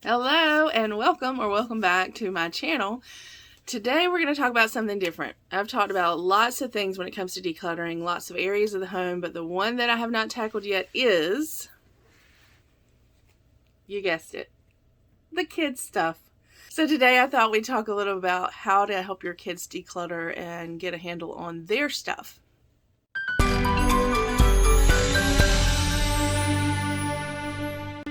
Hello and welcome back to my channel. Today we're going to talk about something different. I've talked about lots of things when it comes to decluttering, lots of areas of the home, but the one that I have not tackled yet is, you guessed it, the kids stuff. So today I thought we'd talk a little about how to help your kids declutter and get a handle on their stuff.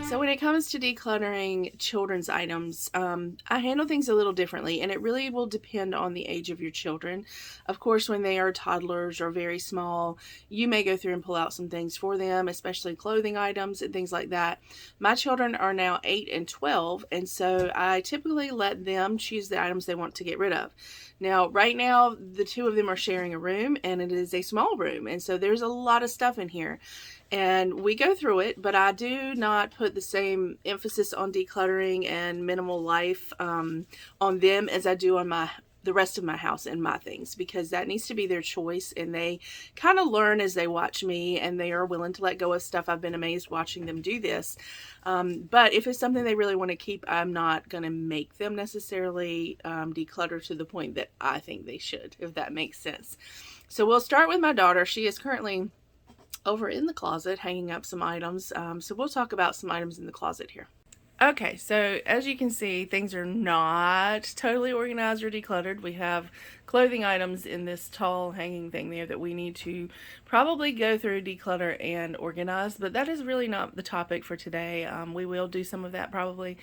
So when it comes to decluttering children's items, I handle things a little differently, and it really will depend on the age of your children. Of course, when they are toddlers or very small, you may go through and pull out some things for them, especially clothing items and things like that. My children are now 8 and 12, and so I typically let them choose the items they want to get rid of. Now, right now, the two of them are sharing a room, and it is a small room, and so there's a lot of stuff in here. And we go through it, but I do not put the same emphasis on decluttering and minimal life on them as I do on the rest of my house and my things, because that needs to be their choice, and they kind of learn as they watch me, and they are willing to let go of stuff. I've been amazed watching them do this. But if it's something they really want to keep, I'm not going to make them necessarily declutter to the point that I think they should, if that makes sense. So we'll start with my daughter. She is currently over in the closet hanging up some items, so we'll talk about some items in the closet here. Okay, so as you can see, things are not totally organized or decluttered. We have clothing items in this tall hanging thing there that we need to probably go through, declutter, and organize, but that is really not the topic for today. We will do some of that probably,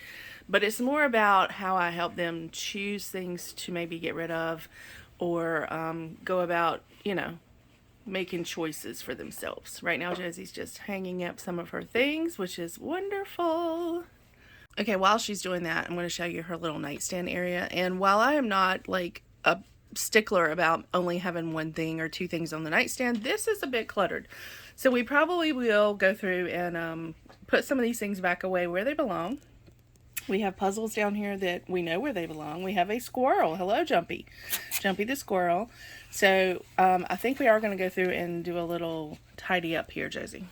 but it's more about how I help them choose things to maybe get rid of, or go about, making choices for themselves. Right now, Josie's just hanging up some of her things, which is wonderful. Okay, while she's doing that, I'm going to show you her little nightstand area. And while I am not like a stickler about only having one thing or two things on the nightstand, this is a bit cluttered. So we probably will go through and put some of these things back away where they belong. We have puzzles down here that we know where they belong. We have a squirrel. Hello, Jumpy. Jumpy the squirrel. So I think we are going to go through and do a little tidy up here, Josie.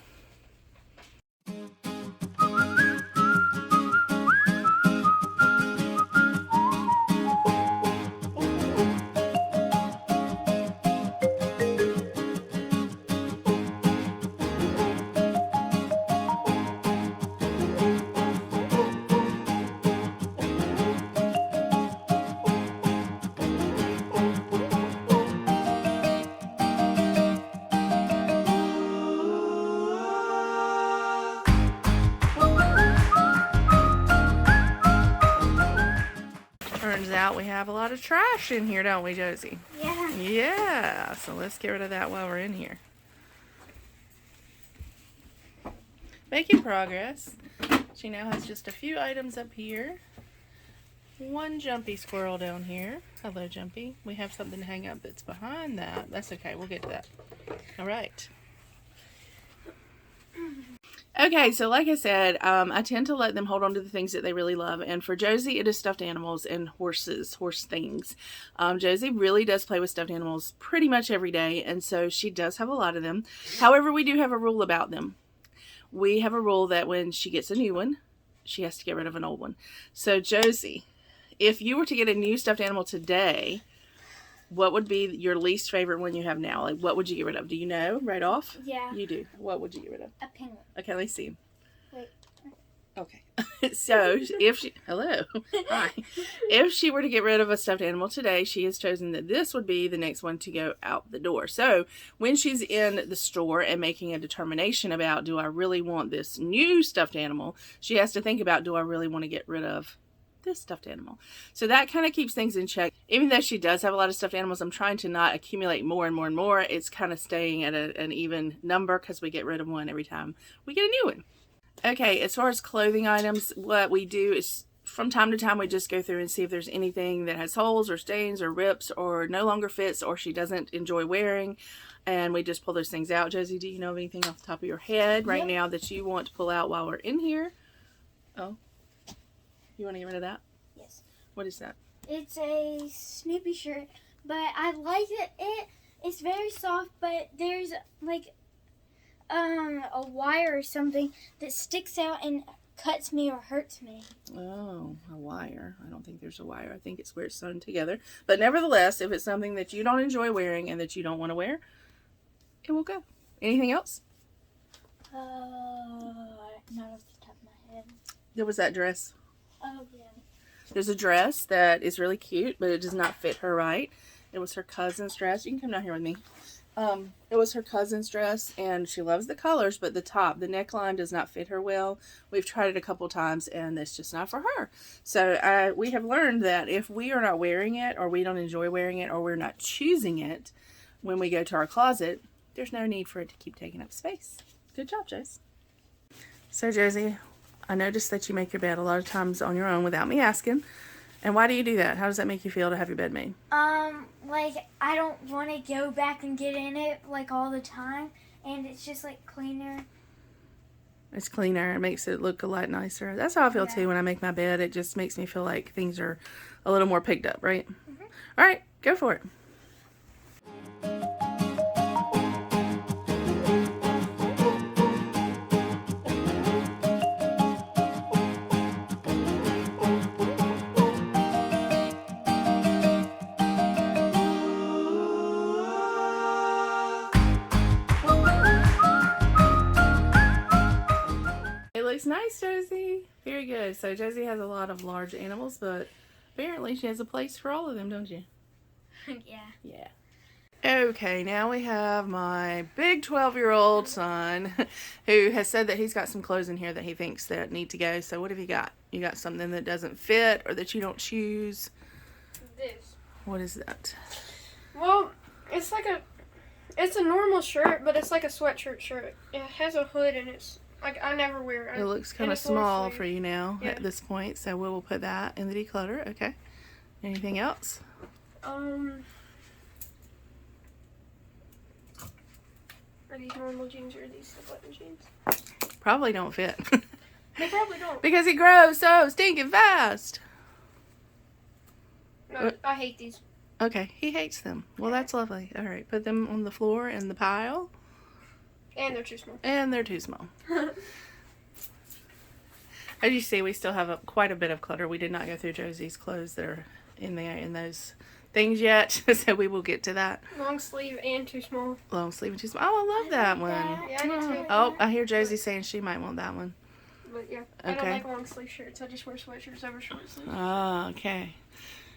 Turns out we have a lot of trash in here, don't we, Josie? Yeah. Yeah, so let's get rid of that while we're in here. Making progress. She now has just a few items up here. One Jumpy squirrel down here. Hello, Jumpy. We have something to hang up that's behind that. That's okay, we'll get to that. All right. Okay, so like I said, I tend to let them hold on to the things that they really love. And for Josie, it is stuffed animals and horse things. Josie really does play with stuffed animals pretty much every day, and so she does have a lot of them. However, we do have a rule about them. We have a rule that when she gets a new one, she has to get rid of an old one. So Josie, if you were to get a new stuffed animal today, what would be your least favorite one you have now? Like, what would you get rid of? Do you know right off? Yeah. You do. What would you get rid of? A penguin. Okay, let's see. Wait. Okay. So, if she... Hello. Hi. If she were to get rid of a stuffed animal today, she has chosen that this would be the next one to go out the door. So, when she's in the store and making a determination about, do I really want this new stuffed animal, she has to think about, do I really want to get rid of this stuffed animal? So that kind of keeps things in check. Even though she does have a lot of stuffed animals, I'm trying to not accumulate more and more and more. It's kind of staying at an even number, because we get rid of one every time we get a new one. Okay, as far as clothing items, what we do is from time to time we just go through and see if there's anything that has holes or stains or rips or no longer fits or she doesn't enjoy wearing, and we just pull those things out. Josie, do you know of anything off the top of your head right now that you want to pull out while we're in here? Oh, you want to get rid of that? Yes. What is that? It's a Snoopy shirt, but I like it. It's very soft, but there's like a wire or something that sticks out, and cuts me or hurts me. Oh, a wire. I don't think there's a wire. I think it's where it's sewn together. But nevertheless, if it's something that you don't enjoy wearing and that you don't want to wear, it will go. Anything else? Not off the top of my head. There was that dress. Oh, yeah. There's a dress that is really cute, but it does not fit her right. It was her cousin's dress. You can come down here with me. It was her cousin's dress, and she loves the colors, but the neckline does not fit her well. We've tried it a couple times, and it's just not for her. So we have learned that if we are not wearing it, or we don't enjoy wearing it, or we're not choosing it when we go to our closet, there's no need for it to keep taking up space. Good job, Josie. So, Josie, I noticed that you make your bed a lot of times on your own without me asking. And why do you do that? How does that make you feel to have your bed made? Like, I don't want to go back and get in it, like, all the time. And it's just, like, cleaner. It's cleaner. It makes it look a lot nicer. That's how I feel, Yeah. too, when I make my bed. It just makes me feel like things are a little more picked up, right? Mm-hmm. All right, go for it. Looks nice, Josie. Very good. So Josie has a lot of large animals, but apparently she has a place for all of them, don't you? Yeah. Yeah. Okay, now we have my big 12-year-old son who has said that he's got some clothes in here that he thinks that need to go. So what have you got? You got something that doesn't fit or that you don't choose? This. What is that? Well, it's a normal shirt, but it's like a sweatshirt shirt. It has a hood and it's like I never wear it. It looks kind of small for you now at this point, so we will put that in the declutter. Okay. Anything else? Are these normal jeans or are these the button jeans? Probably don't fit. They probably don't. Because he grows so stinking fast. No, I hate these. Okay, he hates them. Well, that's lovely. All right, put them on the floor in the pile. And they're too small. And they're too small. As you see, we still have quite a bit of clutter. We did not go through Josie's clothes that are in there in those things yet, so we will get to that. Long sleeve and too small. Long sleeve and too small. Oh, I love that one. Yeah, I do too. Oh, I hear Josie saying she might want that one. But yeah, I don't Okay. like long sleeve shirts. I just wear sweatshirts over short sleeves. Ah, okay.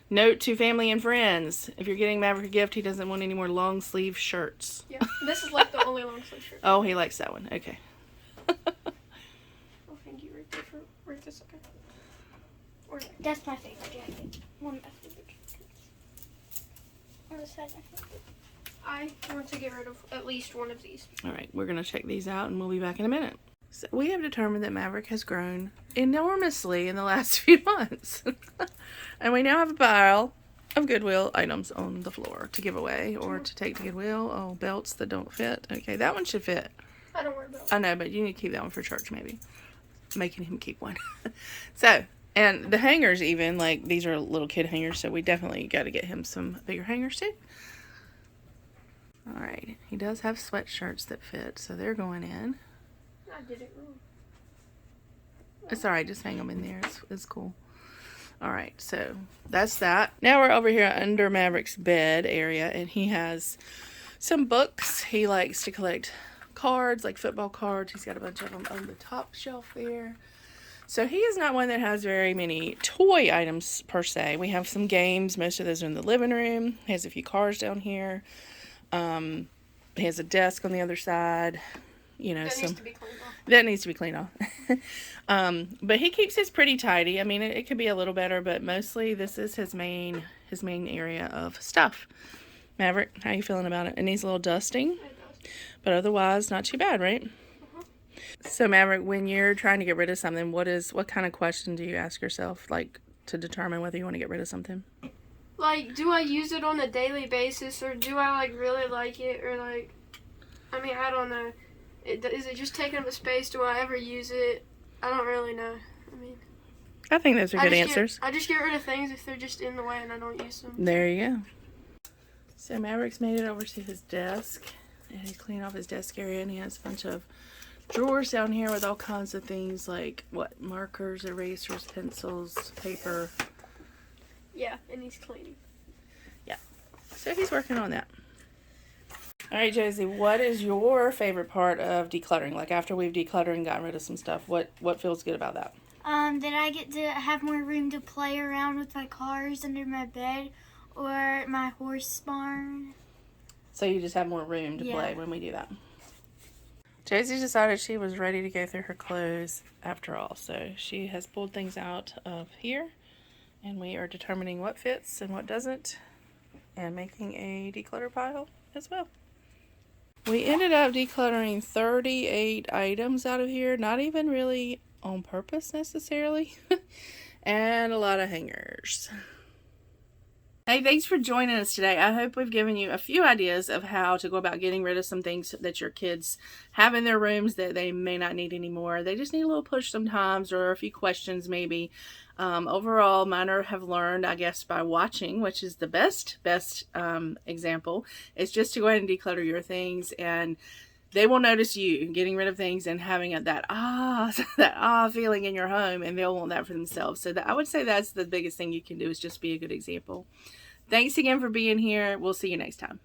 Note to family and friends: if you're getting Maverick a gift, he doesn't want any more long sleeve shirts. Yeah, this is like the only long sleeve shirt. Oh, he likes that one. Okay. Oh, thank you right there for right this second. Or That's my favorite jacket. One of my favorite jackets. On the side, my favorite. I want to get rid of at least one of these. All right, we're going to check these out and we'll be back in a minute. So we have determined that Maverick has grown enormously in the last few months. And we now have a pile of Goodwill items on the floor to give away or to take to Goodwill. Oh, belts that don't fit. Okay, that one should fit. I don't wear belts. I know, but you need to keep that one for church maybe. Making him keep one. So, and the hangers even, like these are little kid hangers, so we definitely got to get him some bigger hangers too. All right, he does have sweatshirts that fit, so they're going in. I did it wrong. It's all right, just hang them in there. It's cool. All right, so that's that. Now we're over here under Maverick's bed area, and he has some books. He likes to collect cards, like football cards. He's got a bunch of them on the top shelf there. So he is not one that has very many toy items per se. We have some games. Most of those are in the living room. He has a few cars down here. He has a desk on the other side. You know, That needs to be cleaned off. that needs to be cleaned off. But he keeps his pretty tidy. I mean, it could be a little better, but mostly this is his main area of stuff. Maverick, how you feeling about it? It needs a little dusting, It does. but otherwise not too bad, right? So Maverick, when you're trying to get rid of something, what kind of question do you ask yourself, like, to determine whether you want to get rid of something? Like, do I use it on a daily basis, or do I, like, really like it, or, like, I mean, I don't know. Is it just taking up space? Do I ever use it? I don't really know. I mean, I think those are good answers. I just get rid of things if they're just in the way and I don't use them. There you go. So Maverick's made it over to his desk, and he cleaned off his desk area, and he has a bunch of drawers down here with all kinds of things like what, markers, erasers, pencils, paper. Yeah, and he's cleaning. So he's working on that. All right, Josie, what is your favorite part of decluttering? Like after we've decluttered and gotten rid of some stuff, what feels good about that? That I get to have more room to play around with my cars under my bed or my horse barn. So you just have more room to play when we do that. Josie decided she was ready to go through her clothes after all. So she has pulled things out of here, and we are determining what fits and what doesn't, and making a declutter pile as well. We ended up decluttering 38 items out of here, not even really on purpose necessarily, and a lot of hangers. Hey, thanks for joining us today. I hope we've given you a few ideas of how to go about getting rid of some things that your kids have in their rooms that they may not need anymore. They just need a little push sometimes, or a few questions maybe. Overall, mine have learned, I guess, by watching, which is the best example, is just to go ahead and declutter your things, and they will notice you getting rid of things and having that feeling in your home, and they'll want that for themselves. So I would say that's the biggest thing you can do, is just be a good example. Thanks again for being here. We'll see you next time.